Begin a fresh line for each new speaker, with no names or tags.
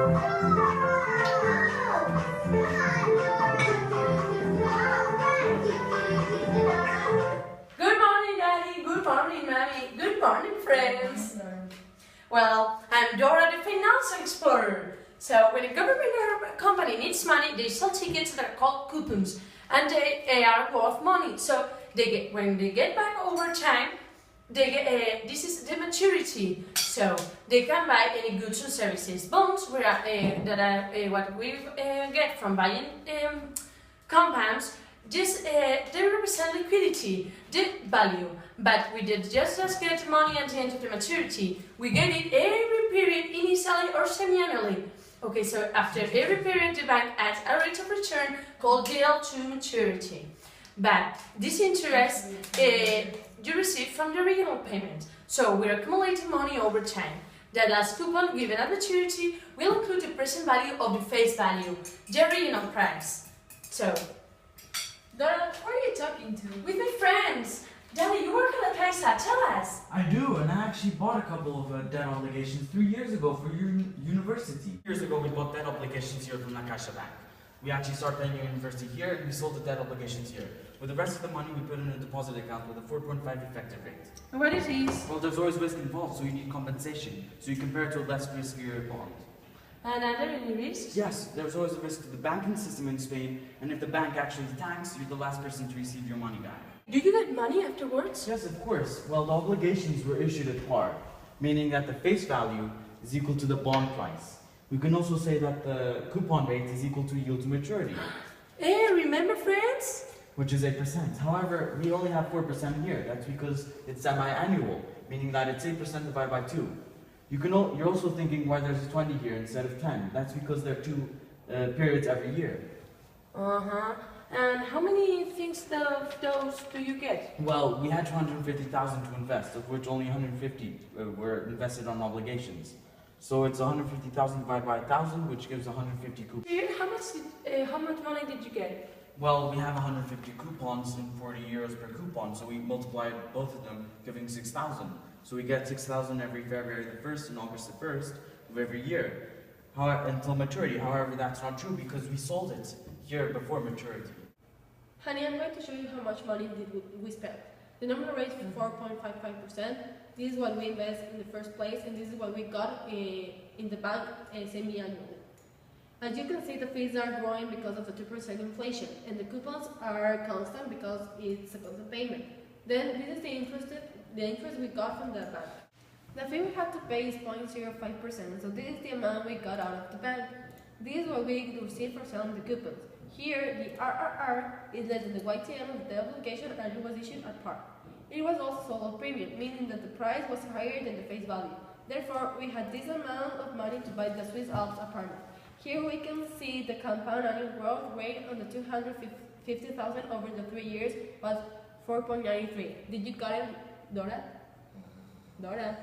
Good morning, Daddy. Good morning, Mommy. Good morning, friends. Well, I'm Dora, the finance explorer. So, when a government or a company needs money, they sell tickets that are called coupons, and they are worth money. So, when they get back over time, this is the maturity. So, they can buy any goods and services. Bonds that are what we get from buying compounds. They represent liquidity, the value, but we did just get money at the end of the maturity. We get it every period, initially or semi-annually. Okay, so after every period, the bank adds a rate of return called yield to maturity. But this interest you receive from the original payment. So we're accumulating money over time. The last coupon given at maturity will include the present value of the face value, the original price. So,
Dora, who are you talking to?
with my friends. Daddy, you work at Caixa, tell us.
I do, and I actually bought a couple of debt obligations 3 years ago for your university.
Years ago, we bought debt obligations here from the Caixa bank. We actually started paying your university here, and we sold the debt obligations here. With the rest of the money, we put in a deposit account with a 4.5 effective rate.
What it is?
Well, there's always risk involved, so you need compensation. So you compare it to a less riskier bond.
And are there any risks?
Yes, there's always a risk to the banking system in Spain, and if the bank actually tanks, you're the last person to receive your money back.
Do you get money afterwards?
Yes, of course. Well, the obligations were issued at par, meaning that the face value is equal to the bond price. We can also say that the coupon rate is equal to yield to maturity,
Hey, remember, friends?
which is 8%. However, we only have 4% here. That's because it's semi-annual, meaning that it's 8% divided by 2. You're also thinking why there's 20 here instead of 10. That's because there are 2 periods every year.
Uh-huh. And how many things of those do you get?
Well, we had 250,000 to invest, of which only 150 were invested on obligations. So it's 150,000 divided by 1,000, which gives 150 coupons.
How much money did you get?
Well, we have 150 coupons and 40 euros per coupon, so we multiplied both of them, giving 6,000. So we get 6,000 every February the 1st and August the 1st of every year, until maturity. However, that's not true because we sold it here before maturity.
Honey, I'm going to show you how much money we spent. The nominal rate is 4.55%. This is what we invest in the first place, and this is what we got in the bank semi-annually. As you can see, the fees are growing because of the 2% inflation, and the coupons are constant because it's a constant payment. Then this is the interest we got from the bank. The fee we have to pay is 0.05%, so this is the amount we got out of the bank. This is what we receive for selling the coupons. Here, the RRR is less than the YTM of the obligation and it was issued at par. It was also sold at premium, meaning that the price was higher than the face value. Therefore, we had this amount of money to buy the Swiss Alps apartment. Here we can see the compound annual growth rate on the 250,000 over the 3 years was 4.93. Did you got it, Dora? Dora?